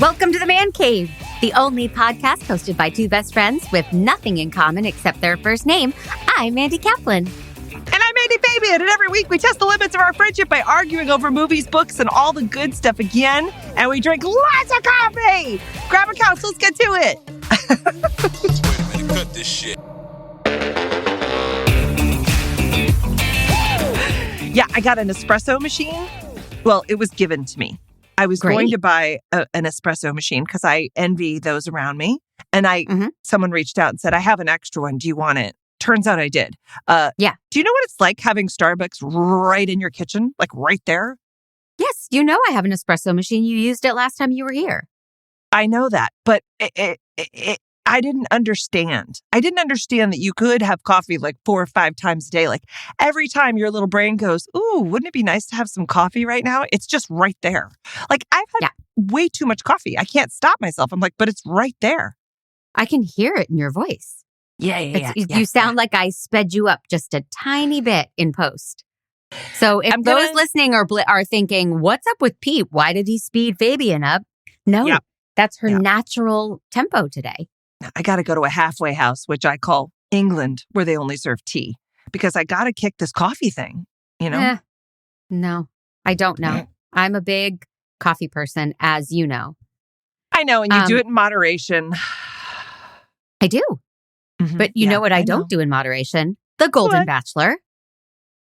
Welcome to the Mandcave, the only podcast hosted by two best friends with nothing in common except their first name. I'm Mandy Kaplan. And I'm Mandy Fabian, and every week we test the limits of our friendship by arguing over movies, books, and all the good stuff again. And we drink lots of coffee! Grab a couch, let's get to it! Wait a minute, cut this shit. Yeah, I got an espresso machine. Well, it was given to me. I was going to buy an espresso machine because I envy those around me. And someone reached out and said, I have an extra one. Do you want it? Turns out I did. Yeah. Do you know what it's like having Starbucks right in your kitchen? Like right there? Yes, you know I have an espresso machine. You used it last time you were here. I know that, but I didn't understand. I didn't understand that you could have coffee like 4 or 5 times a day. Like every time your little brain goes, ooh, wouldn't it be nice to have some coffee right now? It's just right there. Like I've had way too much coffee. I can't stop myself. I'm like, but it's right there. I can hear it in your voice. Yeah. You sound like I sped you up just a tiny bit in post. So if those listening are thinking, what's up with Pete? Why did he speed Fabian up? No, that's her natural tempo today. I got to go to a halfway house, which I call England, where they only serve tea, because I got to kick this coffee thing, you know? No, I don't know. I'm a big coffee person, as you know. I know, and you do it in moderation. I do. Mm-hmm. But you know what I don't do in moderation? The Golden Bachelor.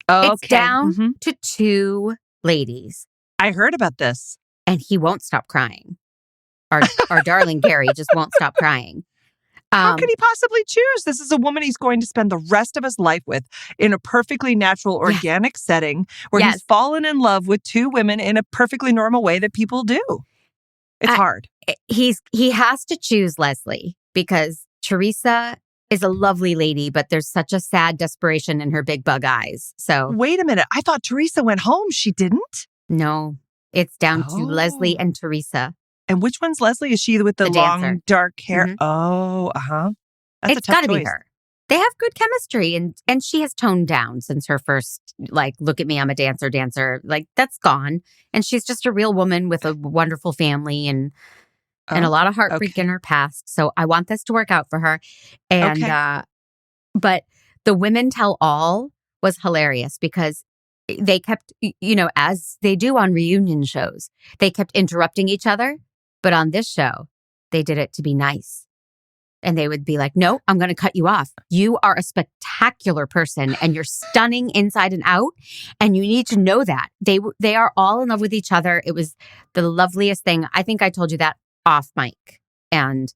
Oh, it's down to 2 ladies. I heard about this. And he won't stop crying. Our darling Gary just won't stop crying. How could he possibly choose? This is a woman he's going to spend the rest of his life with in a perfectly natural, organic setting where he's fallen in love with 2 women in a perfectly normal way that people do. It's hard. He has to choose Leslie because Teresa is a lovely lady, but there's such a sad desperation in her big bug eyes. So wait a minute. I thought Teresa went home. She didn't? No, it's down to Leslie and Teresa. And which one's Leslie? Is she with the long, dancer. dark hair? Mm-hmm. Oh, That's it's got to be her. They have good chemistry, and she has toned down since her first, like, look at me, I'm a dancer. Like, that's gone. And she's just a real woman with a wonderful family and a lot of heartbreak in her past. So I want this to work out for her. And, but the Women Tell All was hilarious because they kept, as they do on reunion shows, they kept interrupting each other. But on this show, they did it to be nice. And they would be like, no, I'm going to cut you off. You are a spectacular person and you're stunning inside and out. And you need to know that. They are all in love with each other. It was the loveliest thing. I think I told you that off mic. And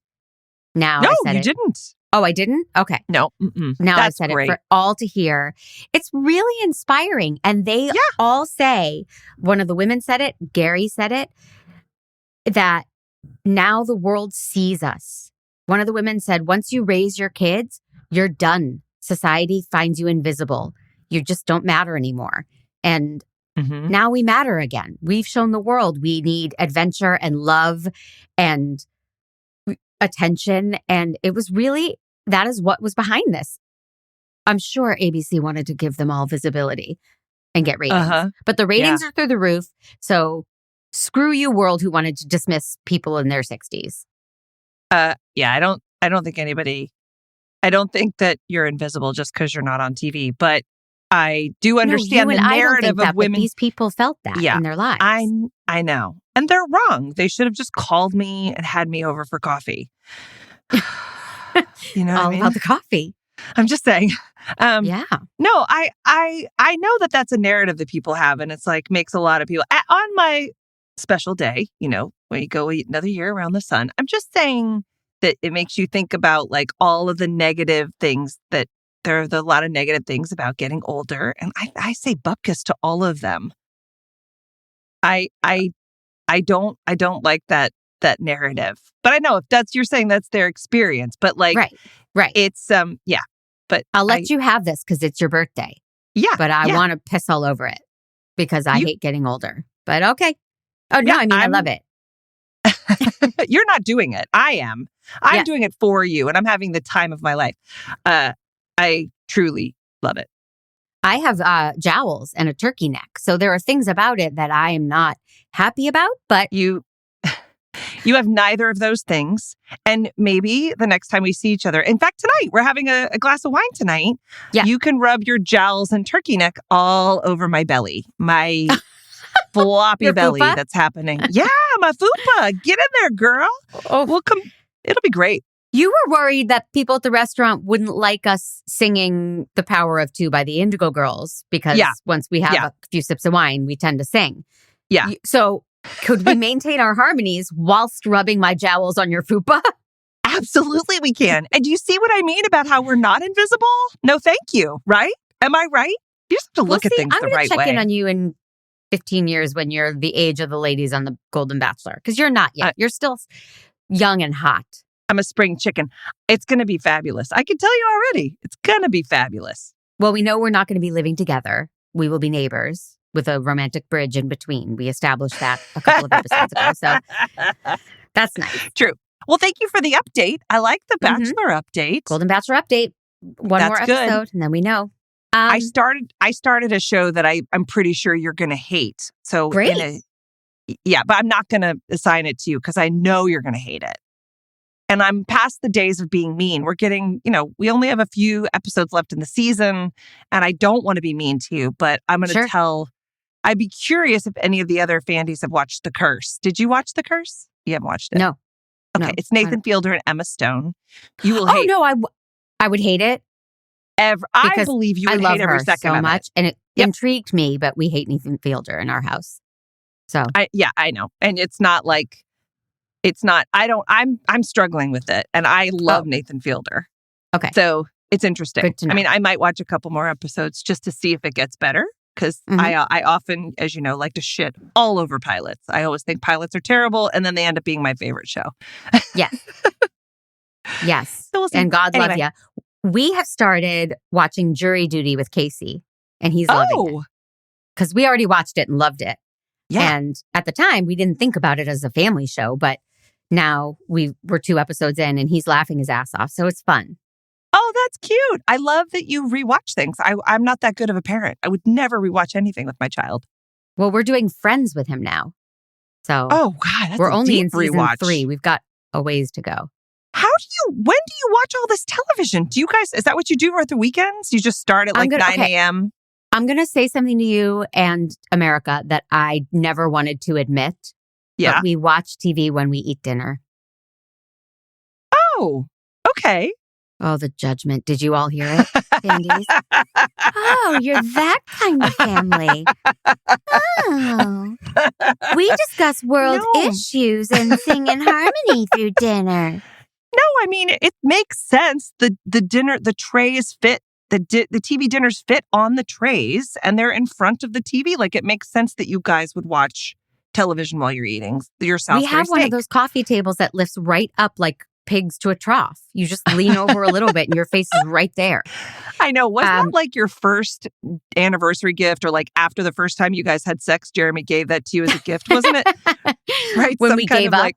now I said it. No, you didn't. Oh, I didn't? Okay. No. Now That's I said great. it for all to hear. It's really inspiring. And they all say, one of the women said it, Gary said it, that now the world sees us. One of the women said, once you raise your kids, you're done. Society finds you invisible. You just don't matter anymore. And now we matter again. We've shown the world we need adventure and love and attention. And it was really, that is what was behind this. I'm sure ABC wanted to give them all visibility and get ratings. But the ratings are through the roof. So screw you, world, who wanted to dismiss people in their 60s. I don't think that you're invisible just because you're not on TV, but I do understand the narrative of women. But these people felt that in their lives. I know. And they're wrong. They should have just called me and had me over for coffee. You know what I mean? All about the coffee. I'm just saying. No, I know that that's a narrative that people have, and it's like makes a lot of people on my special day, when you go another year around the sun. I'm just saying that it makes you think about like all of the negative things that there are a lot of negative things about getting older. And I say bupkis to all of them. I don't like that narrative, but I know if you're saying that's their experience, but like, right. It's, but I'll let you have this because it's your birthday. Yeah. But I want to piss all over it because I hate getting older, but okay. Oh no, I love it. You're not doing it. I am. I'm doing it for you, and I'm having the time of my life. I truly love it. I have jowls and a turkey neck, so there are things about it that I am not happy about. But you You have neither of those things. And maybe the next time we see each other, in fact, tonight, we're having a glass of wine tonight. Yeah. You can rub your jowls and turkey neck all over my belly, my floppy Your belly fupa? that's happening. Yeah, my fupa. Get in there, girl. Oh, We'll come. It'll be great. you were worried that people at the restaurant wouldn't like us singing The Power of Two by the Indigo Girls because once we have a few sips of wine, we tend to sing. Yeah. So could we maintain our harmonies whilst rubbing my jowls on your fupa? Absolutely, we can. And do you see what I mean about how we're not invisible? No, thank you. Right? Am I right? You just have to look at things the right way. I'm going to check in on you in 15 years when you're the age of the ladies on the Golden Bachelor, because you're not yet. You're still young and hot. I'm a spring chicken. It's going to be fabulous. I can tell you already. It's going to be fabulous. Well, we know we're not going to be living together. We will be neighbors with a romantic bridge in between. We established that a couple of episodes ago. So that's nice. True. Well, thank you for the update. I like the Bachelor update. Golden Bachelor update. One more episode, and then we know. I started a show that I'm pretty sure you're going to hate. So great. But I'm not going to assign it to you because I know you're going to hate it. And I'm past the days of being mean. We're getting, we only have a few episodes left in the season, and I don't want to be mean to you, but I'm going to tell. I'd be curious if any of the other Fandys have watched The Curse. Did you watch The Curse? You haven't watched it? No. Okay, no, it's Nathan Fielder and Emma Stone. You will hate. Oh no, I would hate it. I believe you would hate every second so of much, and it intrigued me. But we hate Nathan Fielder in our house. So I know, and it's not like. It's not, I'm struggling with it. And I love Nathan Fielder. Okay. So it's interesting. Good to know. I mean, I might watch a couple more episodes just to see if it gets better. Because I often, as you know, like to shit all over pilots. I always think pilots are terrible. And then they end up being my favorite show. Yes. Yes. So we'll see. And God love ya. We have started watching Jury Duty with Casey. And he's loving it. Because we already watched it and loved it. Yeah. And at the time, we didn't think about it as a family show. But now we're 2 episodes in and he's laughing his ass off. So it's fun. Oh, that's cute. I love that you rewatch things. I'm not that good of a parent. I would never rewatch anything with my child. Well, we're doing Friends with him now. So God, that's we're only in season rewatch. 3. We've got a ways to go. When do you watch all this television? Do you guys, is that what you do at the weekends? You just start at 9 a.m.? I'm going to say something to you and America that I never wanted to admit. Yeah. But we watch TV when we eat dinner. Oh, okay. Oh, the judgment. Did you all hear it, Mandys? Oh, you're that kind of family. Oh. We discuss world issues and sing in harmony through dinner. No, I mean, it makes sense. The dinner, the trays fit. The TV dinners fit on the trays and they're in front of the TV. Like, it makes sense that you guys would watch television while you're eating your Salisbury steak. We have one of those coffee tables that lifts right up like pigs to a trough. You just lean over a little bit and your face is right there. I know. Wasn't that like your first anniversary gift or like after the first time you guys had sex, Jeremy gave that to you as a gift, wasn't it? Right? When we gave up.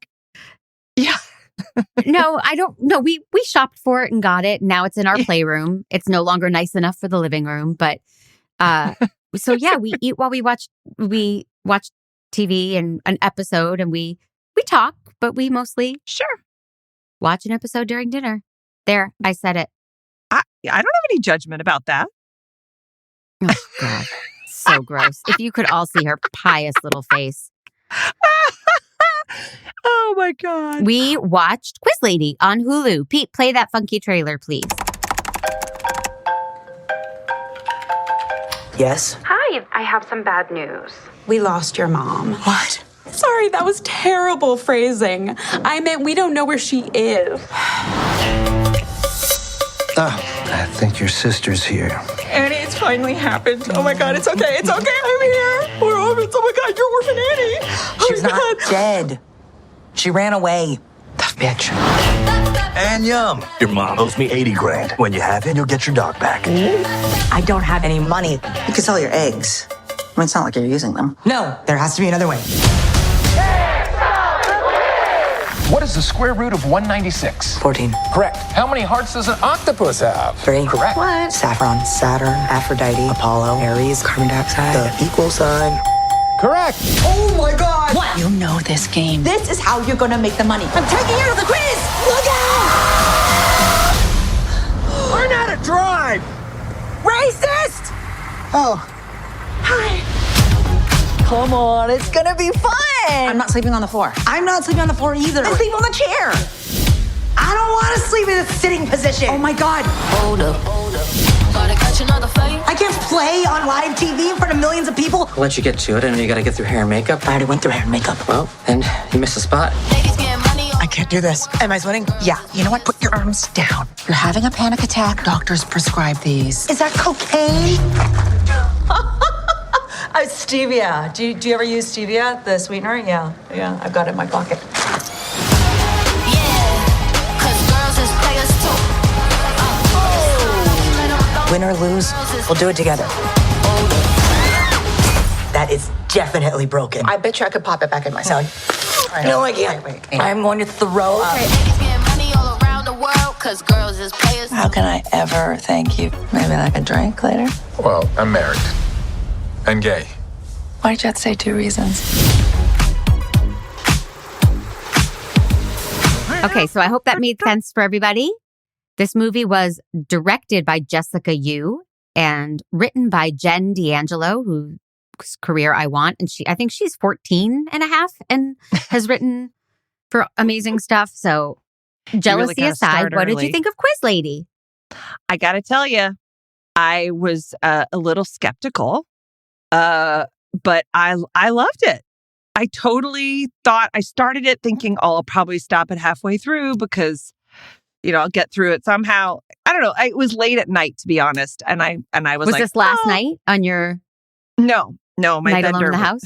Yeah. No, I don't. No, we shopped for it and got it. Now it's in our playroom. It's no longer nice enough for the living room. But so yeah, we eat while we watch TV and an episode, and we talk, but we mostly watch an episode during dinner. There, I said it. I don't have any judgment about that. Oh God, so gross! If you could all see her pious little face. Oh my God. We watched Quiz Lady on Hulu. Pete, play that funky trailer, please. Yes? Hi, I have some bad news. We lost your mom. What? Sorry, that was terrible phrasing. I meant we don't know where she is. I think your sister's here. Annie, it's finally happened. Oh my God, it's okay. It's okay. I'm here. We're orphans. Oh my God, you're Orphan Annie. She's not dead. She ran away. That bitch. And yum. Your mom owes me 80 grand. When you have it, you'll get your dog back. I don't have any money. You could sell your eggs. I mean, it's not like you're using them. No, there has to be another way. What is the square root of 196? 14. Correct. How many hearts does an octopus have? 3. Correct. What? Saffron, Saturn, Aphrodite, Apollo, Aries, carbon dioxide, the equal sign. Correct. Oh my God. What? You know this game. This is how you're gonna make the money. I'm taking you to the quiz. Look out! Learn how to drive! Racist! Oh, Hi. Come on, it's gonna be fun. I'm not sleeping on the floor. I'm not sleeping on the floor either. I sleep on the chair. I don't want to sleep in a sitting position. Oh my God. Hold up. Gotta catch another fight. I can't play on live TV in front of millions of people. I'll let you get to it. I know you gotta get through hair and makeup. I already went through hair and makeup. Well, then you missed a spot. Ladies getting money. I can't do this. Am I sweating? Yeah. You know what? Put your arms down. You're having a panic attack. Doctors prescribe these. Is that cocaine? Stevia. Do you ever use stevia, the sweetener? Yeah, I've got it in my pocket. Yeah, 'cause girls is players too. Win or lose, we'll do it together. That is definitely broken. I bet you I could pop it back in myself. No, I can't. Wait. I'm going to throw up. Ladies getting money all around the world, 'cause girls is players. How can I ever thank you? Maybe like a drink later? Well, I'm married. And gay. Why'd you have to say 2 reasons? Okay, so I hope that made sense for everybody. This movie was directed by Jessica Yu and written by Jen D'Angelo, whose career I want. And I think she's 14 and a half and has written for amazing stuff. So jealousy aside, what did you think of Quiz Lady? I got to tell you, I was a little skeptical, but I loved it. I totally thought, I started it thinking, oh, I'll probably stop it halfway through because, I'll get through it somehow. I don't know. It was late at night, to be honest. And I was like, this last night on your No, my night vendor alone in the house?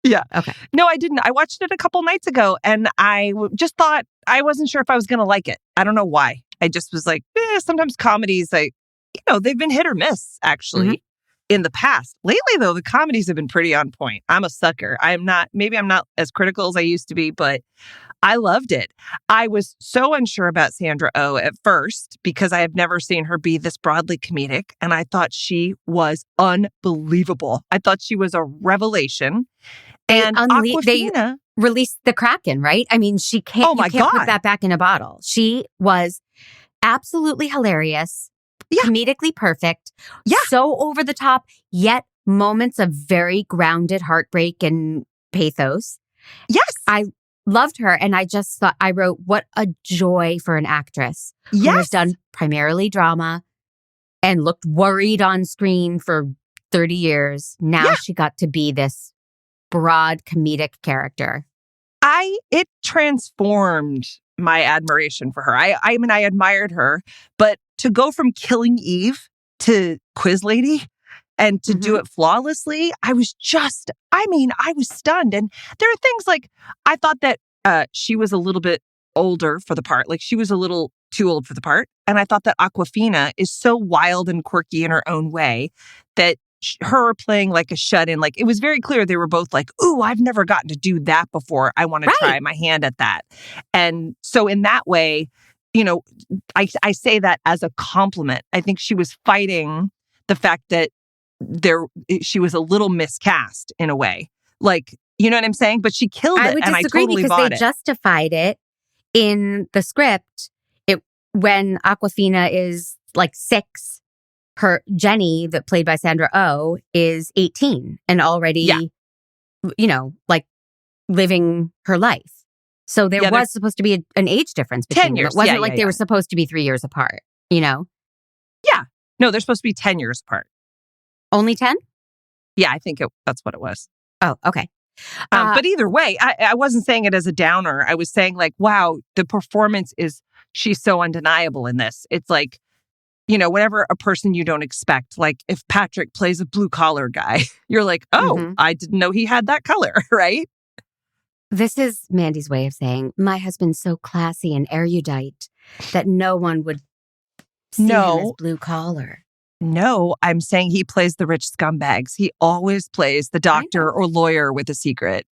Yeah. Okay. No, I didn't. I watched it a couple nights ago and I just thought, I wasn't sure if I was going to like it. I don't know why. I just was like, sometimes comedies, they've been hit or miss, actually, in the past. Lately, though, the comedies have been pretty on point. I'm a sucker. Maybe I'm not as critical as I used to be, but I loved it. I was so unsure about Sandra Oh at first because I have never seen her be this broadly comedic. And I thought she was unbelievable. I thought she was a revelation. And they released the Kraken, right? I mean, you can't put that back in a bottle. She was absolutely hilarious, comedically perfect, so over the top, yet moments of very grounded heartbreak and pathos. Yes. I loved her. And I just thought, I wrote, what a joy for an actress who has done primarily drama and looked worried on screen for 30 years. Now she got to be this broad comedic character. It transformed my admiration for her. I mean, I admired her, but to go from Killing Eve to Quiz Lady and to do it flawlessly, I was stunned. And there are things like, I thought that she was a little bit older for the part. Like she was a little too old for the part. And I thought that Awkwafina is so wild and quirky in her own way that her playing like a shut-in, like it was very clear they were both like, ooh, I've never gotten to do that before. I want to try my hand at that. And so in that way, I say that as a compliment. I think she was fighting the fact that she was a little miscast in a way. Like, you know what I'm saying? But she killed it. And I totally bought it. They justified it in the script. When Awkwafina is like 6, Jenny, that played by Sandra Oh, is 18 and already, like living her life. So there was supposed to be an age difference between 10 years. them. It wasn't like they were supposed to be 3 years apart, Yeah. No, they're supposed to be 10 years apart. Only 10? Yeah, I think that's what it was. Oh, okay. But either way, I wasn't saying it as a downer. I was saying like, wow, the performance she's so undeniable in this. It's like, whenever a person you don't expect, like if Patrick plays a blue collar guy, you're like, oh, I didn't know he had that color, right? This is Mandy's way of saying, my husband's so classy and erudite that no one would see him as blue collar. No, I'm saying he plays the rich scumbags. He always plays the doctor or lawyer with a secret.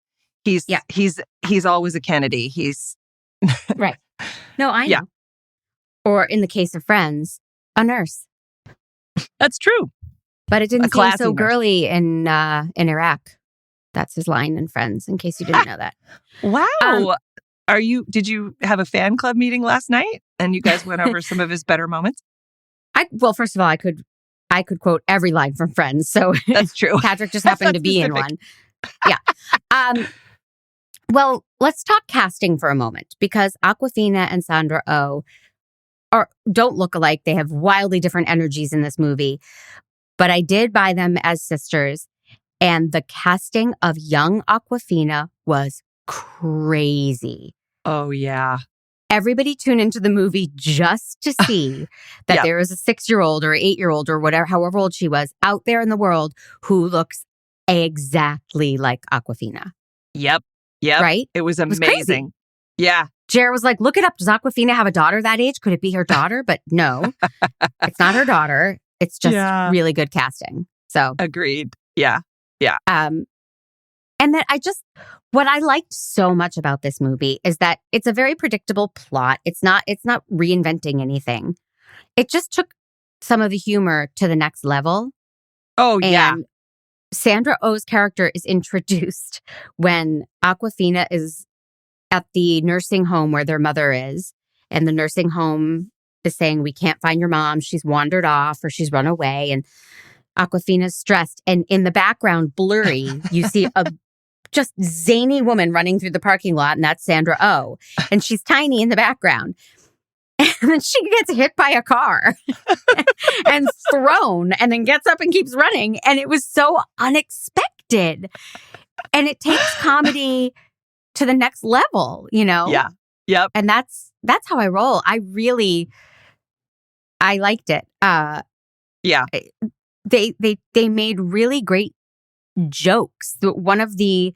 He's always a Kennedy. He's right. No, I know. Yeah. Or in the case of Friends, a nurse. That's true. But it didn't seem so girly in Iraq. That's his line in Friends, in case you didn't know that. Wow. Did you have a fan club meeting last night and you guys went over some of his better moments? Well, first of all, I could quote every line from Friends. So that's true. Patrick just happened to be in one. Yeah. Well, let's talk casting for a moment, because Awkwafina and Sandra Oh don't look alike. They have wildly different energies in this movie. But I did buy them as sisters. And the casting of young Awkwafina was crazy. Oh, yeah. Everybody tuned into the movie just to see that there is a 6-year-old or 8-year-old or whatever, however old she was, out there in the world who looks exactly like Awkwafina. Yep. Right? It was amazing. Yeah. Jared was like, look it up. Does Awkwafina have a daughter that age? Could it be her daughter? But no, it's not her daughter. It's just really good casting. So agreed. Yeah. Yeah. And then what I liked so much about this movie is that it's a very predictable plot. It's not reinventing anything. It just took some of the humor to the next level. Oh, yeah. And Sandra Oh's character is introduced when Awkwafina is at the nursing home where their mother is. And the nursing home is saying, we can't find your mom. She's wandered off or she's run away. And Awkwafina's stressed. And in the background, blurry, you see a just zany woman running through the parking lot. And that's Sandra Oh. And she's tiny in the background. And then she gets hit by a car and thrown and then gets up and keeps running. And it was so unexpected. And it takes comedy to the next level, you know? Yeah. Yep. And that's how I roll. I liked it. Yeah. They made really great jokes. One of the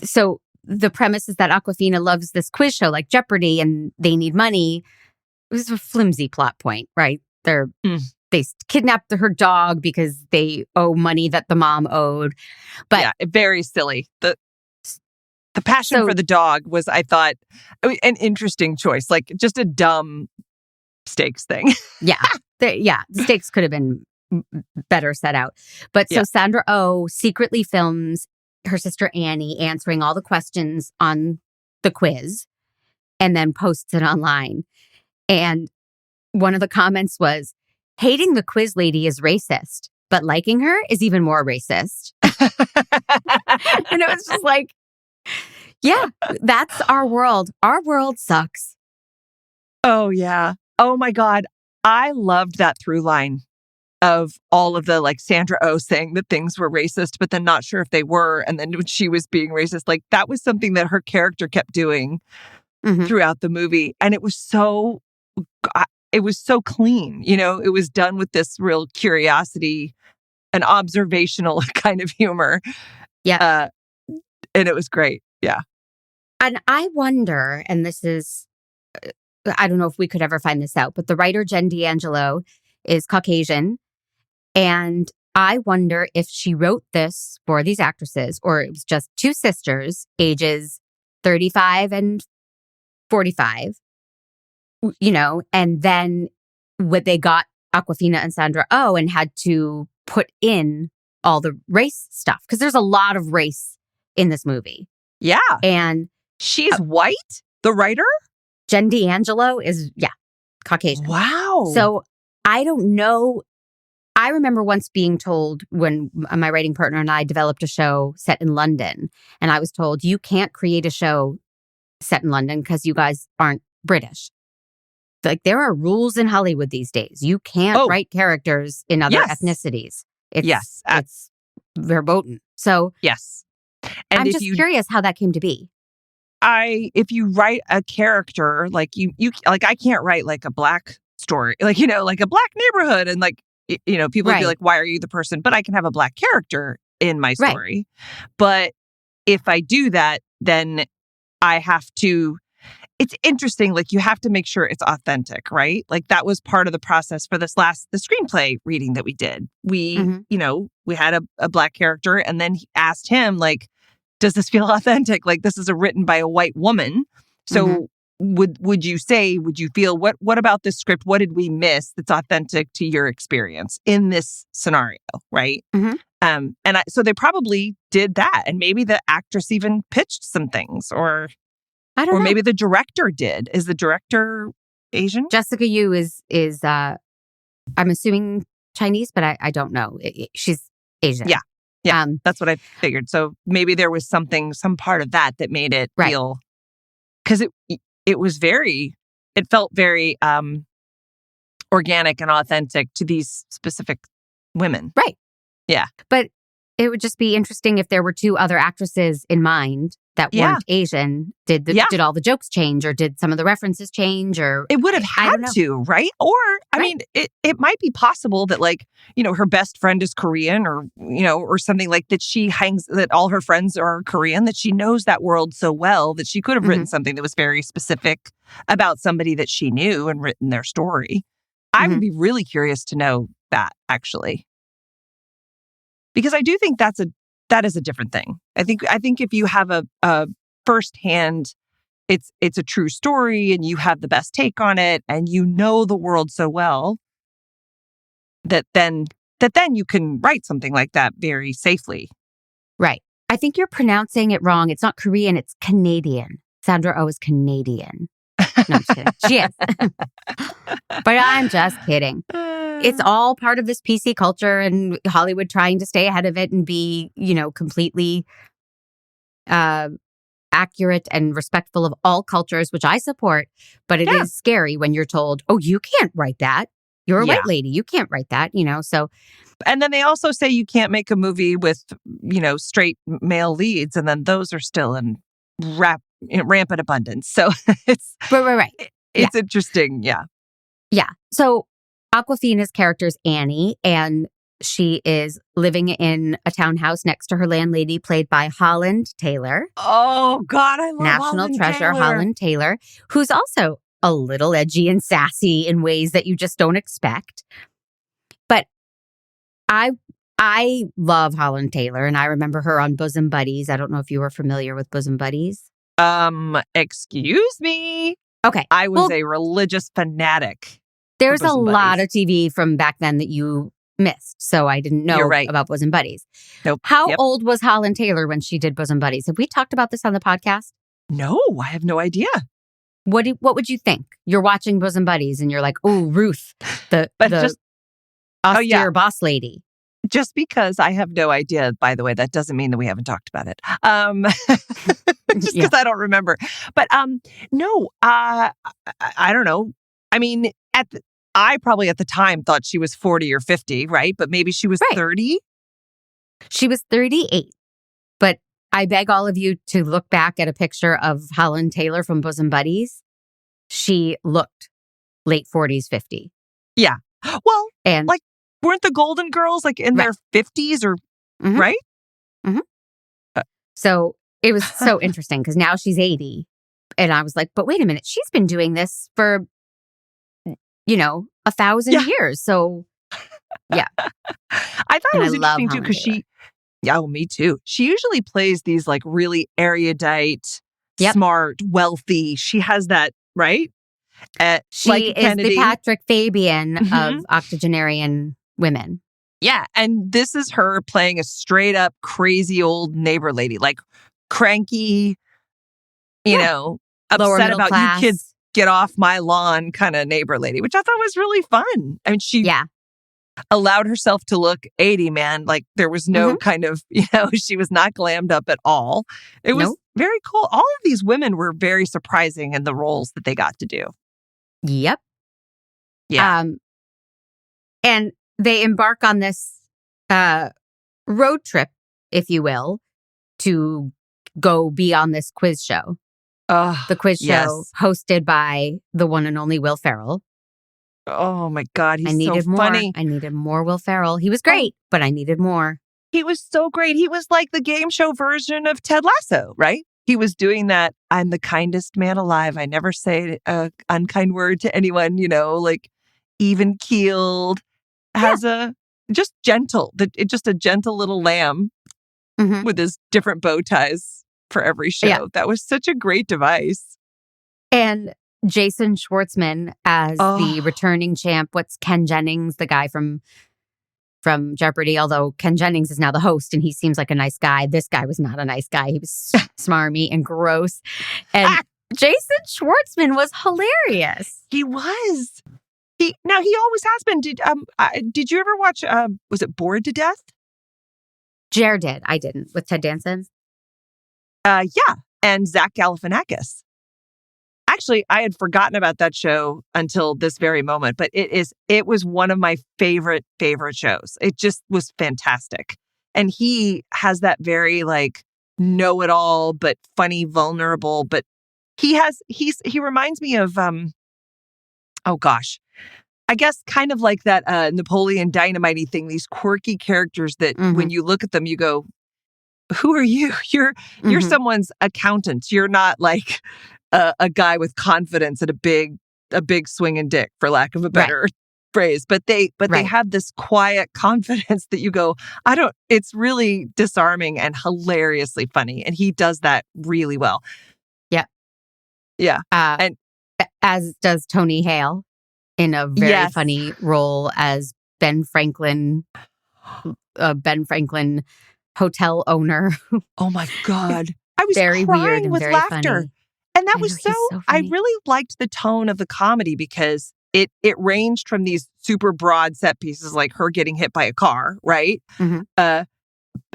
so the premise is that Awkwafina loves this quiz show like Jeopardy, and they need money. It was a flimsy plot point, right? They kidnapped her dog because they owe money that the mom owed. But yeah, very silly. The passion for the dog was, I thought, an interesting choice. Like just a dumb stakes thing. The stakes could have been better set out. But so Sandra Oh secretly films her sister Annie answering all the questions on the quiz and then posts it online. And one of the comments was, hating the quiz lady is racist, but liking her is even more racist. And it was just like, yeah, that's our world. Our world sucks. Oh, yeah. Oh, my God. I loved that through line of all of the like Sandra Oh saying that things were racist, but then not sure if they were. And then when she was being racist, like that was something that her character kept doing throughout the movie. And it was so clean. You know, it was done with this real curiosity and observational kind of humor. Yeah. And it was great. Yeah. And I wonder, and this is, I don't know if we could ever find this out, but the writer Jen D'Angelo is Caucasian. And I wonder if she wrote this for these actresses, or it was just two sisters, ages 35 and 45, you know, and then when they got Awkwafina and Sandra Oh and had to put in all the race stuff, because there's a lot of race in this movie. Yeah. And she's white, the writer? Jen D'Angelo is, Caucasian. Wow. So I don't know. I remember once being told when my writing partner and I developed a show set in London, and I was told, you can't create a show set in London because you guys aren't British. Like there are rules in Hollywood these days. You can't write characters in other ethnicities. It's verboten. So yes. And I'm just curious how that came to be. If you write a character, like you like, I can't write like a black story, like, you know, like a black neighborhood. And like, you know, people would be like, why are you the person? But I can have a black character in my story. Right. But if I do that, then I have to, it's interesting. Like you have to make sure it's authentic, right? Like that was part of the process for the screenplay reading that we did. We, you know, we had a black character and then he asked him like, does this feel authentic? Like this is written by a white woman. So would you feel, what about this script? What did we miss that's authentic to your experience in this scenario? Right. So they probably did that. And maybe the actress even pitched some things, or I don't know. maybe the director did. Is the director Asian? Jessica Yu is I'm assuming Chinese, but I don't know. She's Asian. Yeah. Yeah. That's what I figured. So maybe there was some part of that made it feel, because it was it felt very organic and authentic to these specific women. Right. Yeah. But it would just be interesting if there were two other actresses in mind that weren't Asian. Did all the jokes change, or did some of the references change, or it would have had to, right? Or I mean, it might be possible that, like, her best friend is Korean, or or something like that. That all her friends are Korean, that she knows that world so well that she could have written something that was very specific about somebody that she knew and written their story. I would be really curious to know that, actually. Because I do think that is a different thing. I think if you have a firsthand, it's a true story and you have the best take on it and you know the world so well that then you can write something like that very safely. Right. I think you're pronouncing it wrong. It's not Korean, it's Canadian. Sandra Oh is Canadian. No, I'm just kidding. She is. But I'm just kidding. It's all part of this PC culture and Hollywood trying to stay ahead of it and be, completely accurate and respectful of all cultures, which I support. But it is scary when you're told, oh, you can't write that. You're a white lady. You can't write that, so. And then they also say you can't make a movie with, straight male leads. And then those are still in rampant abundance. So it's right. It's interesting. Yeah. Yeah. So Awkwafina's character is Annie, and she is living in a townhouse next to her landlady, played by Holland Taylor. Oh, God, I love National Holland treasure Taylor. Holland Taylor, who's also a little edgy and sassy in ways that you just don't expect. But I love Holland Taylor, and I remember her on Bosom Buddies. I don't know if you were familiar with Bosom Buddies. Excuse me. Okay. I was a religious fanatic. There's a lot of TV from back then that you missed, so I didn't know about Bosom Buddies. Nope. How old was Holland Taylor when she did Bosom Buddies? Have we talked about this on the podcast? No, I have no idea. What would you think? You're watching Bosom Buddies and you're like, oh, Ruth, the austere boss lady. Just because I have no idea, by the way, that doesn't mean that we haven't talked about it. Just because I don't remember. But no, I don't know. I mean, I probably at the time thought she was 40 or 50, right? But maybe she was 30. She was 38. But I beg all of you to look back at a picture of Holland Taylor from Bosom Buddies. She looked late 40s, 50. Yeah. Well, and weren't the Golden Girls in their 50s or right? Mm-hmm. So it was so interesting because now she's 80. And I was like, but wait a minute, she's been doing this for 1,000 years. So, yeah. I thought it was interesting too because me too. She usually plays these really erudite, smart, wealthy. She has that, right? She is the Patrick Fabian of octogenarian women. Yeah. And this is her playing a straight up crazy old neighbor lady, cranky, upset about class. You kids. Get off my lawn kind of neighbor lady, which I thought was really fun. I mean, she allowed herself to look 80, man. There was no kind of, she was not glammed up at all. It was very cool. All of these women were very surprising in the roles that they got to do. Yep. Yeah. And they embark on this road trip, if you will, to go be on this quiz show. The quiz show hosted by the one and only Will Ferrell. Oh my God, he's so more. funny. I needed more Will Ferrell. He was great, but I needed more. He was so great. He was like the game show version of Ted Lasso, right? He was doing that. I'm the kindest man alive. I never say an unkind word to anyone, even keeled, has just gentle, just a gentle little lamb with his different bow ties for every show. Yeah. That was such a great device. And Jason Schwartzman as the returning champ. What's Ken Jennings, the guy from from Jeopardy, although Ken Jennings is now the host and he seems like a nice guy. This guy was not a nice guy. He was smarmy and gross. And Jason Schwartzman was hilarious. He was. He always has been. Did you ever watch, was it Bored to Death? Jer did. I didn't. With Ted Danson? Yeah. And Zach Galifianakis. Actually, I had forgotten about that show until this very moment, but it was one of my favorite shows. It just was fantastic. And he has that very like know-it-all, but funny, vulnerable, but he reminds me of, oh gosh, I guess kind of like that Napoleon Dynamite-y thing, these quirky characters that when you look at them, you go, who are you? You're someone's accountant. You're not like a guy with confidence and a big swinging dick, for lack of a better phrase. But they have this quiet confidence that you go, it's really disarming and hilariously funny. And he does that really well. Yeah. Yeah. And as does Tony Hale in a very funny role as Ben Franklin hotel owner. Oh my God. I was very crying weird and with very laughter. funny. And that was so I really liked the tone of the comedy because it ranged from these super broad set pieces like her getting hit by a car, right?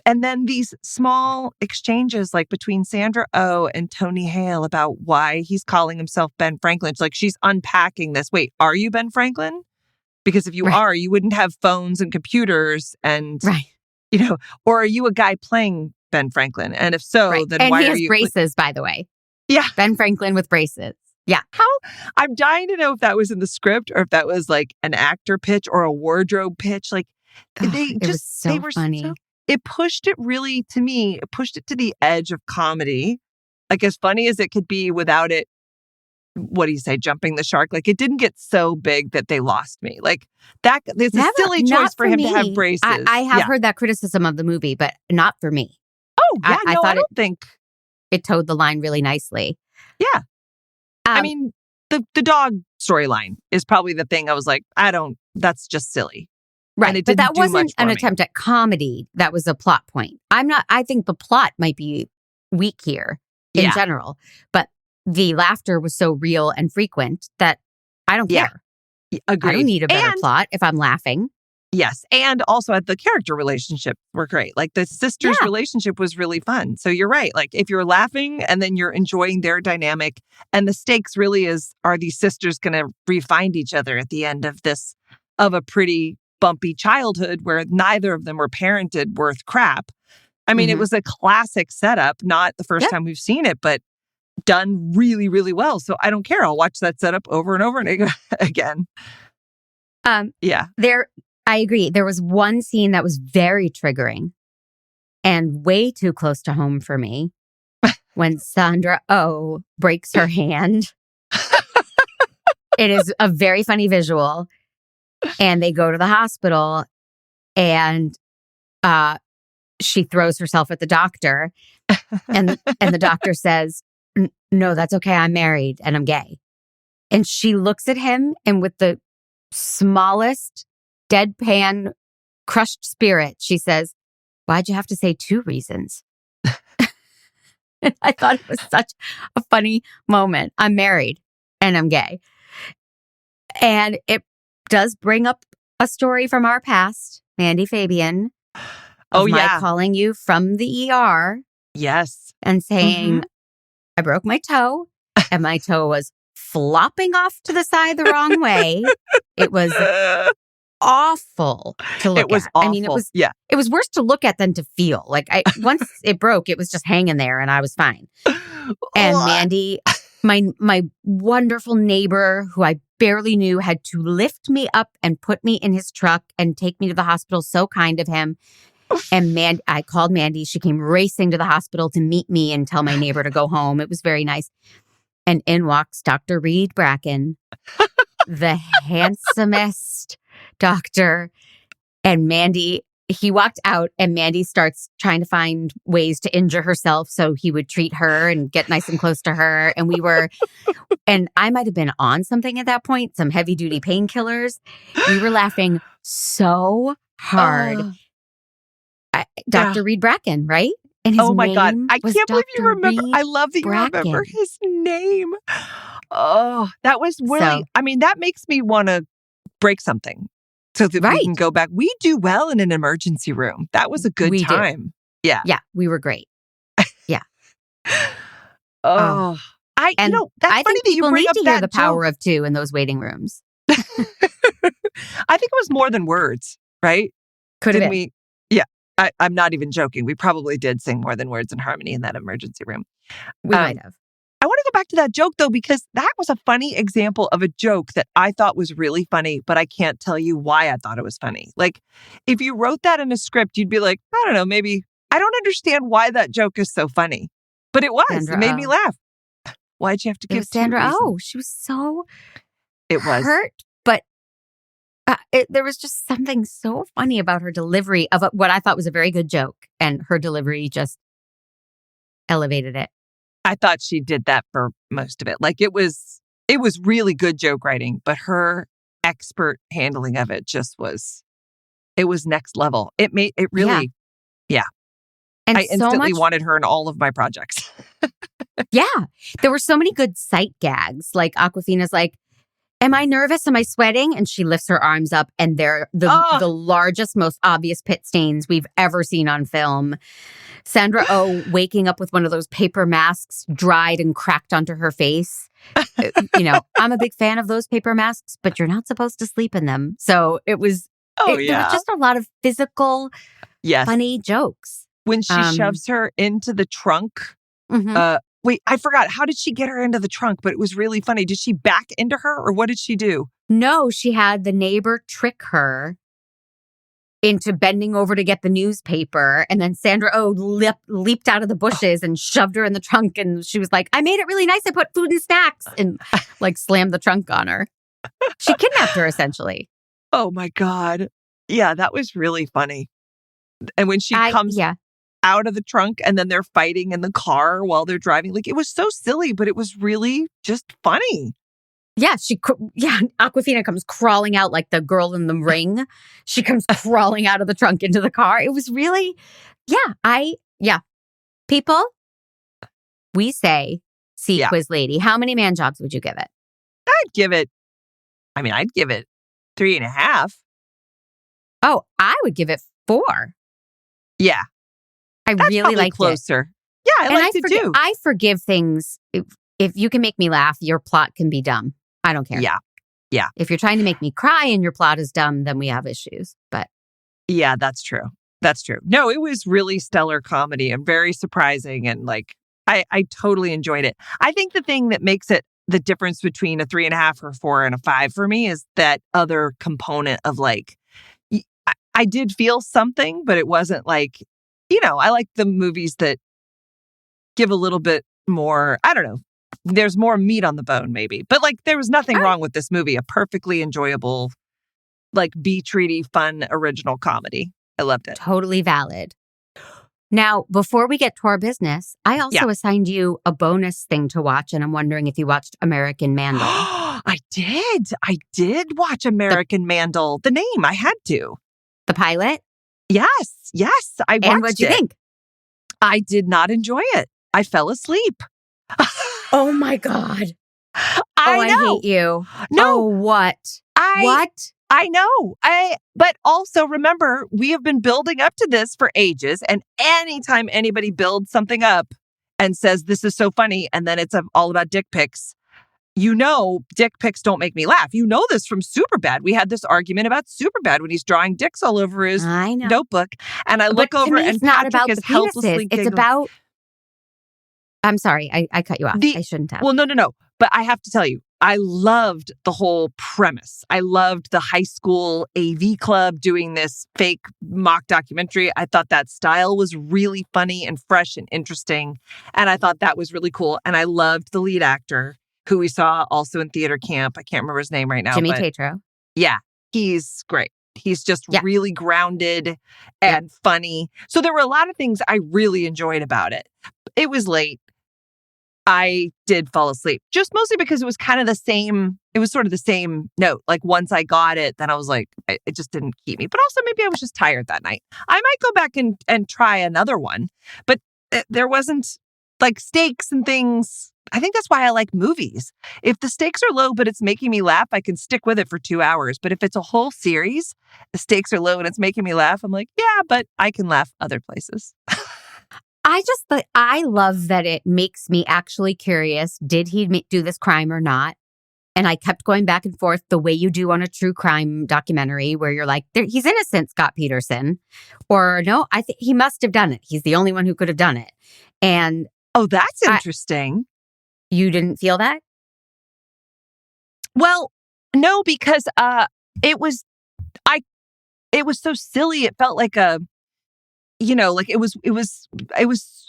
And then these small exchanges like between Sandra Oh and Tony Hale about why he's calling himself Ben Franklin. It's like she's unpacking this. Wait, are you Ben Franklin? Because if you are, you wouldn't have phones and computers and, or are you a guy playing Ben Franklin? And if so, then why are you... And he has braces, by the way. Yeah. Ben Franklin with braces. Yeah. I'm dying to know if that was in the script or if that was like an actor pitch or a wardrobe pitch. Like it was so funny. It pushed it really to me. It pushed it to the edge of comedy. Like as funny as it could be without it, what do you say, jumping the shark? Like it didn't get so big that they lost me. Like that, it's a silly choice for him to have braces. I have heard that criticism of the movie, but not for me. Oh, yeah. I don't think it towed the line really nicely. Yeah. I mean, the dog storyline is probably the thing I was like, that's just silly. Right. But that wasn't an attempt at comedy. That was a plot point. I think the plot might be weak here in general, but the laughter was so real and frequent that I don't care. Agreed. I don't need a better plot if I'm laughing. Yes. And also the character relationships were great. Like the sisters' relationship was really fun. So you're right. Like if you're laughing and then you're enjoying their dynamic and the stakes really are these sisters going to re-find each other at the end of a pretty bumpy childhood where neither of them were parented worth crap. I mean, it was a classic setup, not the first time we've seen it, but done really, really well. So I don't care. I'll watch that setup over and over and again. I agree. There was one scene that was very triggering and way too close to home for me when Sandra Oh breaks her hand. It is a very funny visual. And they go to the hospital and she throws herself at the doctor. And the doctor says, no, that's okay. I'm married and I'm gay. And she looks at him and with the smallest deadpan crushed spirit, she says, why'd you have to say 2 reasons? I thought it was such a funny moment. I'm married and I'm gay. And it does bring up a story from our past, Mandy Fabian. My calling you from the ER. Yes. And saying, I broke my toe and my toe was flopping off to the side the wrong way. It was awful to look at. It was awful. I mean, it was worse to look at than to feel. Like once it broke, it was just hanging there and I was fine. And Mandy, my wonderful neighbor who I barely knew had to lift me up and put me in his truck and take me to the hospital. So kind of him. And I called Mandy. She came racing to the hospital to meet me and tell my neighbor to go home. It was very nice. And in walks Dr. Reed Bracken, the handsomest doctor. And Mandy, he walked out and Mandy starts trying to find ways to injure herself so he would treat her and get nice and close to her. And and I might have been on something at that point, some heavy duty painkillers. We were laughing so hard. Dr. Reed Bracken, right? And his my God. name I was can't believe you Dr. remember. Reed I love that you remember Bracken. his name. Oh, that was really, So- I mean, that makes me want to break something so that we can go back. We do well in an emergency room. That was a good We do. time. Yeah. Yeah, we were great. Yeah. Oh. And you know, that's I funny think that you people bring need up to hear that the power joke. of two in those waiting rooms. I think it was more than words, right? Could have Didn't been. we? Yeah. I'm not even joking. We probably did sing more than words in harmony in that emergency room. We might have. I want to go back to that joke, though, because that was a funny example of a joke that I thought was really funny, but I can't tell you why I thought it was funny. Like, if you wrote that in a script, you'd be like, I don't know, maybe I don't understand why that joke is so funny. But it was. Sandra It made me Oh. laugh. Why'd you have to It give was Sandra two reasons? Oh. She was so It was. hurt, but there was just something so funny about her delivery of what I thought was a very good joke, and her delivery just elevated it. I thought she did that for most of it. Like it was really good joke writing, but her expert handling of it it was next level. It really, yeah. And I instantly so much, wanted her in all of my projects. yeah, there were so many good sight gags. Like Awkwafina's like, am I nervous? Am I sweating? And she lifts her arms up, and they're the largest, most obvious pit stains we've ever seen on film. Sandra Oh waking up with one of those paper masks dried and cracked onto her face. You know, I'm a big fan of those paper masks, but you're not supposed to sleep in them. So it was, there was just a lot of physical, funny jokes. When she shoves her into the trunk. Wait, I forgot. How did she get her into the trunk? But it was really funny. Did she back into her or what did she do? No, she had the neighbor trick her into bending over to get the newspaper. And then Sandra Oh leaped out of the bushes and shoved her in the trunk. And she was like, I made it really nice. I put food and snacks, and like slammed the trunk on her. She kidnapped her essentially. Oh my God. Yeah, that was really funny. And when she comes out of the trunk and then they're fighting in the car while they're driving, like it was so silly, but it was really just funny. Yeah, Awkwafina comes crawling out like the girl in the ring. She comes crawling out of the trunk into the car. It was really, People, we say, see Quiz Lady. How many man jobs would you give it? I'd give it 3.5. Oh, I would give it 4. Yeah. That's really like closer. Yeah, I liked it too. I forgive things. If you can make me laugh, your plot can be dumb. I don't care. Yeah. Yeah. If you're trying to make me cry and your plot is dumb, then we have issues. But yeah, that's true. That's true. No, it was really stellar comedy and very surprising. And like, I totally enjoyed it. I think the thing that makes it the difference between a 3.5 or 4 and a 5 for me is that other component of like, I did feel something, but it wasn't like, I like the movies that give a little bit more, I don't know, there's more meat on the bone maybe. But like there was nothing wrong with this movie, a perfectly enjoyable, like B-treaty, fun, original comedy. I loved it. Totally valid. Now, before we get to our business, I also assigned you a bonus thing to watch, and I'm wondering if you watched American Vandal. I did watch American Vandal. The name, I had to. The pilot? Yes, I watched it. And what'd you think? I did not enjoy it. I fell asleep. Oh my God. I know. I hate you. No. Oh, what? What? I know. But also remember, we have been building up to this for ages. And anytime anybody builds something up and says, this is so funny, and then it's all about dick pics, dick pics don't make me laugh. You know this from Superbad. We had this argument about Superbad when he's drawing dicks all over his notebook. And I look over and Patrick is helplessly giggling. It's about... I'm sorry, I cut you off. I shouldn't have. Well, no. But I have to tell you, I loved the whole premise. I loved the high school AV club doing this fake mock documentary. I thought that style was really funny and fresh and interesting. And I thought that was really cool. And I loved the lead actor who we saw also in theater camp. I can't remember his name right now. Jimmy Tatro. Yeah, he's great. He's just really grounded and funny. So there were a lot of things I really enjoyed about it. It was late. I did fall asleep, just mostly because it was kind of the same. It was sort of the same note. Like once I got it, then I was like, it just didn't keep me. But also maybe I was just tired that night. I might go back and try another one. But there wasn't like stakes and things. I think that's why I like movies. If the stakes are low, but it's making me laugh, I can stick with it for 2 hours. But if it's a whole series, the stakes are low and it's making me laugh, I'm like, yeah, but I can laugh other places. I love that it makes me actually curious. Did he do this crime or not? And I kept going back and forth the way you do on a true crime documentary where you're like, he's innocent, Scott Peterson. Or no, I think he must have done it. He's the only one who could have done it. And oh, that's interesting. You didn't feel that? Well, no, because it was so silly. It felt like like it was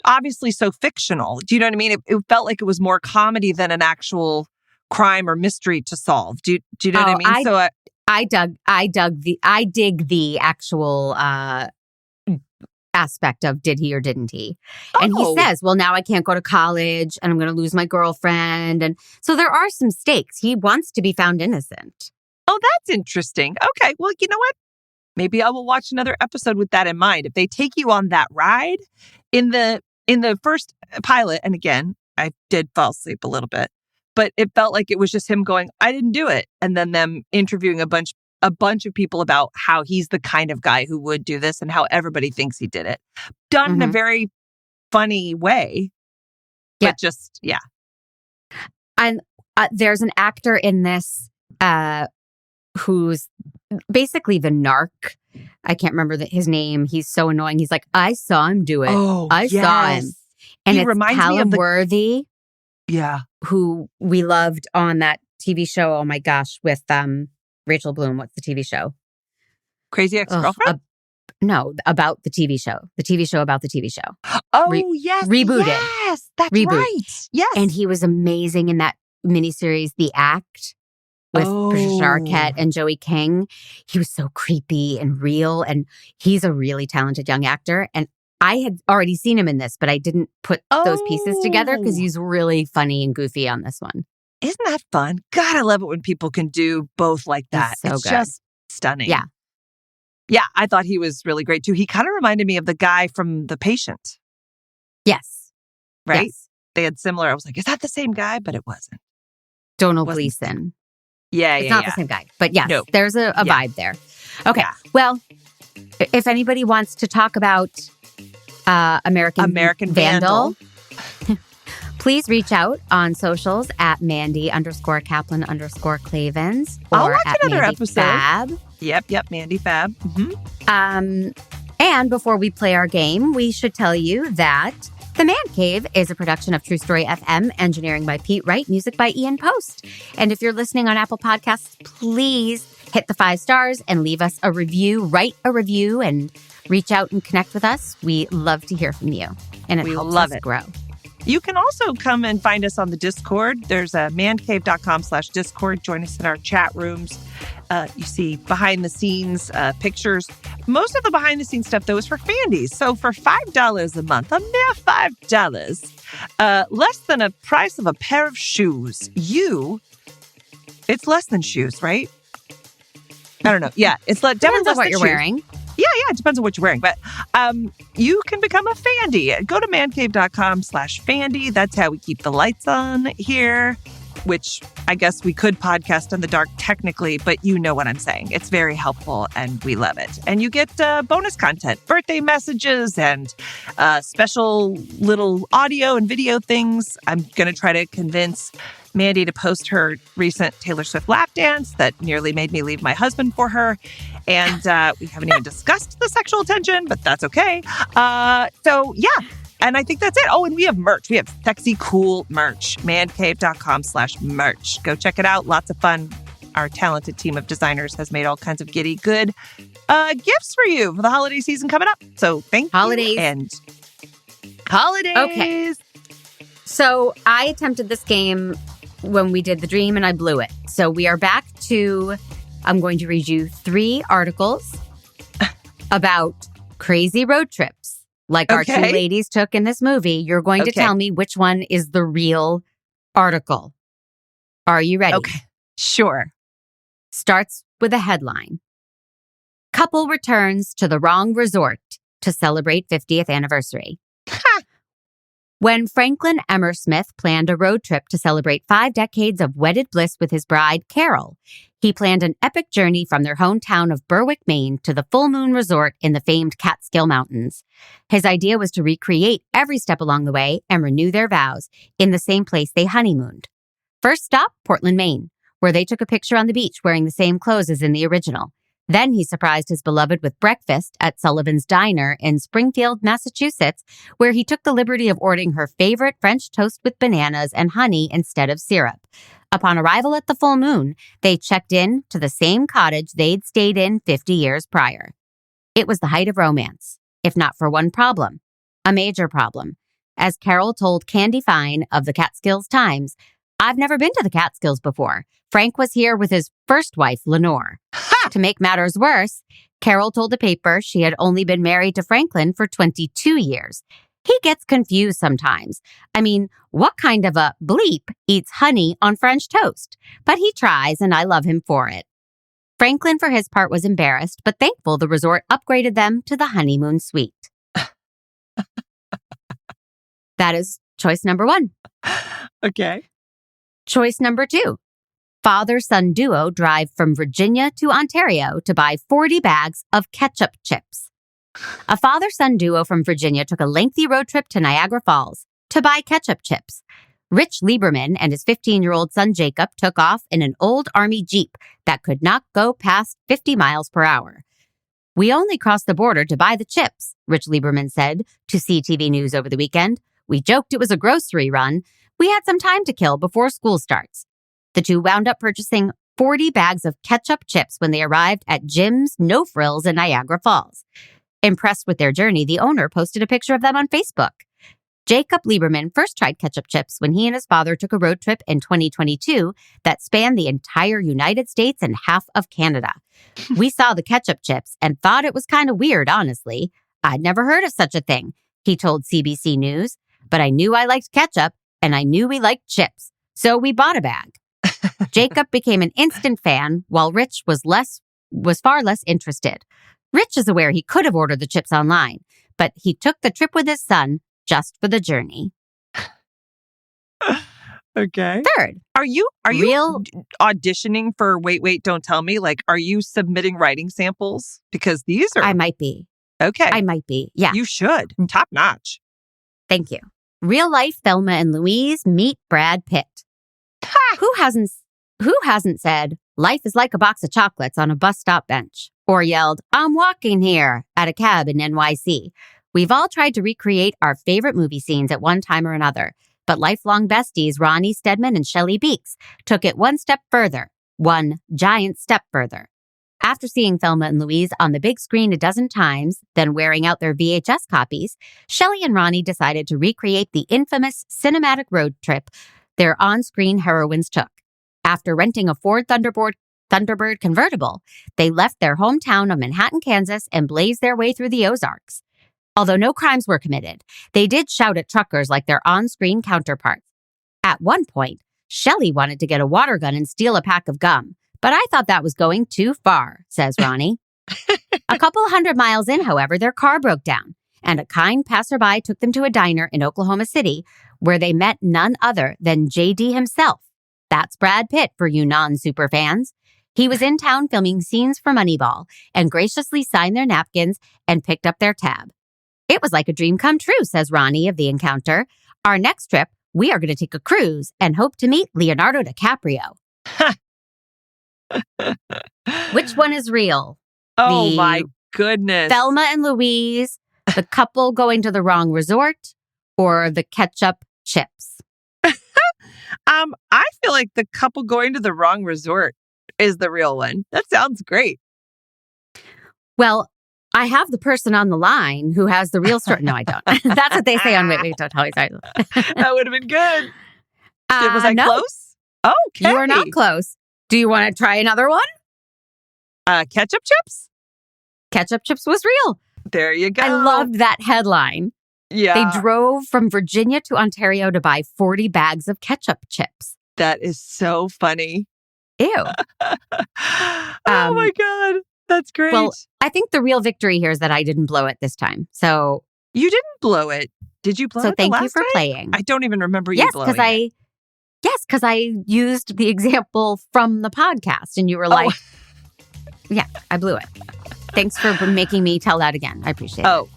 obviously so fictional. Do you know what I mean? It felt like it was more comedy than an actual crime or mystery to solve. Do you know what I mean? I dig the actual aspect of did he or didn't he? And he says, well, now I can't go to college and I'm going to lose my girlfriend. And so there are some stakes. He wants to be found innocent. Oh, that's interesting. Okay. Well, you know what? Maybe I will watch another episode with that in mind. If they take you on that ride in the first pilot, and again, I did fall asleep a little bit, but it felt like it was just him going, I didn't do it. And then them interviewing a bunch of people about how he's the kind of guy who would do this and how everybody thinks he did it. Done in a very funny way. Yeah. But just, yeah. And there's an actor in this who's basically the narc. I can't remember his name. He's so annoying. He's like, I saw him do it. Oh, I saw him. And he it's reminds Callum me of Worthy. Yeah. Who we loved on that TV show. Oh my gosh, with Rachel Bloom. What's the TV show? Crazy Ex-Girlfriend? No, about the TV show. The TV show about the TV show. Oh, yes. Rebooted. Yes, that's Reboot. right. Yes. And he was amazing in that miniseries, The Act, with Patricia Arquette and Joey King. He was so creepy and real. And he's a really talented young actor. And I had already seen him in this, but I didn't put those pieces together because he's really funny and goofy on this one. Isn't that fun? God, I love it when people can do both like that. It's good. Just stunning. Yeah. Yeah, I thought he was really great too. He kind of reminded me of the guy from The Patient. Yes. Right? Yes. They had similar. I was like, is that the same guy? But it wasn't. Donald Gleason. Yeah, it's not the same guy. But yes, there's a vibe there. Okay. Yeah. Well, if anybody wants to talk about American Vandal. Please reach out on socials at Mandy_Kaplan_Clavens or watch at another Mandy episode. Fab. Yep, Mandy Fab. Mm-hmm. And before we play our game, we should tell you that The Mandcave is a production of True Story FM, engineering by Pete Wright, music by Ian Post. And if you're listening on Apple Podcasts, please hit the 5 stars and leave us a review. Write a review and reach out and connect with us. We love to hear from you. And it helps us grow. You can also come and find us on the Discord. There's a mancave.com/Discord. Join us in our chat rooms. You see behind the scenes pictures. Most of the behind the scenes stuff, though, is for Mandys. So for $5 a month, a mere $5, less than a price of a pair of shoes, it's less than shoes, right? I don't know. Yeah, it's definitely less what than you're shoes. wearing. Yeah, it depends on what you're wearing. But you can become a Fandy. Go to mancave.com/Fandy. That's how we keep the lights on here, which I guess we could podcast in the dark technically, but you know what I'm saying. It's very helpful and we love it. And you get bonus content, birthday messages and special little audio and video things. I'm going to try to convince Mandy to post her recent Taylor Swift lap dance that nearly made me leave my husband for her. And we haven't even discussed the sexual tension, but that's okay. So, yeah. And I think that's it. Oh, and we have merch. We have sexy, cool merch. Mancave.com/merch. Go check it out. Lots of fun. Our talented team of designers has made all kinds of giddy good gifts for you for the holiday season coming up. So thank you. And holidays. Okay. So I attempted this game when we did the dream and I blew it. So we are back to, I'm going to read you 3 articles about crazy road trips like our two Okay. ladies took in this movie. You're going to Okay. tell me which one is the real article. Are you ready? Okay. Sure. Starts with a headline. Couple returns to the wrong resort to celebrate 50th anniversary. When Franklin Emersmith planned a road trip to celebrate 5 decades of wedded bliss with his bride, Carol, he planned an epic journey from their hometown of Berwick, Maine to the Full Moon Resort in the famed Catskill Mountains. His idea was to recreate every step along the way and renew their vows in the same place they honeymooned. First stop, Portland, Maine, where they took a picture on the beach wearing the same clothes as in the original. Then he surprised his beloved with breakfast at Sullivan's Diner in Springfield, Massachusetts, where he took the liberty of ordering her favorite French toast with bananas and honey instead of syrup. Upon arrival at the Full Moon, they checked in to the same cottage they'd stayed in 50 years prior. It was the height of romance, if not for one problem, a major problem. As Carol told Candy Fine of the Catskills Times, "I've never been to the Catskills before. Frank was here with his first wife, Lenore." To make matters worse, Carol told the paper she had only been married to Franklin for 22 years. He gets confused sometimes. I mean, what kind of a bleep eats honey on French toast? But he tries, and I love him for it. Franklin, for his part, was embarrassed, but thankful the resort upgraded them to the honeymoon suite. That is choice number 1. Okay. Choice number 2. Father-son duo drive from Virginia to Ontario to buy 40 bags of ketchup chips. A father-son duo from Virginia took a lengthy road trip to Niagara Falls to buy ketchup chips. Rich Lieberman and his 15-year-old son Jacob took off in an old Army Jeep that could not go past 50 miles per hour. "We only crossed the border to buy the chips," Rich Lieberman said to CTV News over the weekend. "We joked it was a grocery run. We had some time to kill before school starts." The two wound up purchasing 40 bags of ketchup chips when they arrived at Jim's No Frills in Niagara Falls. Impressed with their journey, the owner posted a picture of them on Facebook. Jacob Lieberman first tried ketchup chips when he and his father took a road trip in 2022 that spanned the entire United States and half of Canada. "We saw the ketchup chips and thought it was kind of weird, honestly. I'd never heard of such a thing," he told CBC News. "But I knew I liked ketchup and I knew we liked chips. So we bought a bag." Jacob became an instant fan, while Rich was far less interested. Rich is aware he could have ordered the chips online, but he took the trip with his son just for the journey. Okay. Third, Are you real auditioning for Wait, Don't Tell Me? Like, are you submitting writing samples? Because these are I might be. okay. I might be. Yeah. You should. Top notch. Thank you. Real life Thelma and Louise meet Brad Pitt. Who hasn't said, "Life is like a box of chocolates on a bus stop bench," or yelled, "I'm walking here" at a cab in NYC? We've all tried to recreate our favorite movie scenes at one time or another, but lifelong besties Ronnie Steadman and Shelley Beeks took it one step further, one giant step further. After seeing Thelma and Louise on the big screen a dozen times, then wearing out their VHS copies, Shelley and Ronnie decided to recreate the infamous cinematic road trip their on-screen heroines took. After renting a Ford Thunderbird convertible, they left their hometown of Manhattan, Kansas, and blazed their way through the Ozarks. Although no crimes were committed, they did shout at truckers like their on-screen counterparts. At one point, Shelley wanted to get a water gun and steal a pack of gum, but I thought that was going too far, says Ronnie. A couple 100 miles in, however, their car broke down, and a kind passerby took them to a diner in Oklahoma City where they met none other than JD himself. That's Brad Pitt for you non-super fans. He was in town filming scenes for Moneyball and graciously signed their napkins and picked up their tab. "It was like a dream come true," says Ronnie of the encounter. "Our next trip, we are going to take a cruise and hope to meet Leonardo DiCaprio." Which one is real? Oh my goodness. Thelma and Louise, the couple going to the wrong resort, or the ketchup chips? I feel like the couple going to the wrong resort is the real one. That sounds great. Well, I have the person on the line who has the real story. No, I don't. That's what they say on Wait, Don't Tell Me. Sorry. That would have been good. Was I no, close? Okay. you are not close. Do you want to try another one? Ketchup chips? Ketchup chips was real. There you go. I loved that headline. Yeah. They drove from Virginia to Ontario to buy 40 bags of ketchup chips. That is so funny. Ew. Oh my God. That's great. Well, I think the real victory here is that I didn't blow it this time. So you didn't blow it. Did you blow it? So thank you last for time? playing. I don't even remember you blowing it. Yes, because I used the example from the podcast and you were like, yeah, I blew it. Thanks for making me tell that again. I appreciate it. Oh.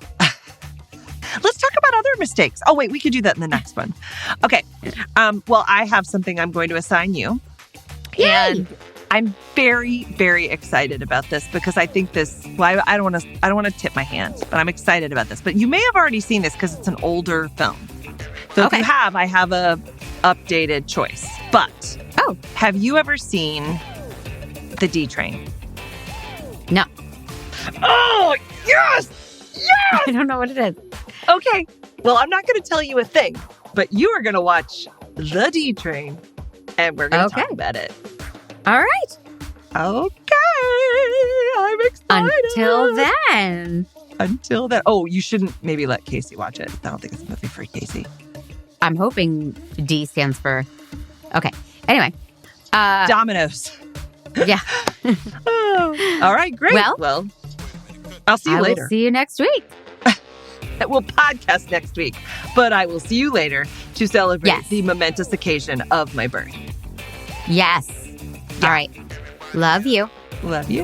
Let's talk about other mistakes. Oh, wait, we could do that in the next one. Okay. Well, I have something I'm going to assign you. Yay! And I'm very, very excited about this because I think this, well, I don't want to tip my hand, but I'm excited about this. But you may have already seen this because it's an older film. So if you have, I have a updated choice. But have you ever seen The D Train? No. Oh, yes! Yes! I don't know what it is. Okay. Well, I'm not going to tell you a thing, but you are going to watch The D Train and we're going to talk about it. All right. Okay. I'm excited. Until then. Oh, you shouldn't maybe let Casey watch it. I don't think it's a movie for Casey. I'm hoping D stands for... Okay. Anyway. Dominoes. Yeah. All right, great. Well, I'll see you later. Will see you next week. We'll podcast next week, but I will see you later to celebrate the momentous occasion of my birth. Yes. Yeah. All right. Love you. Love you.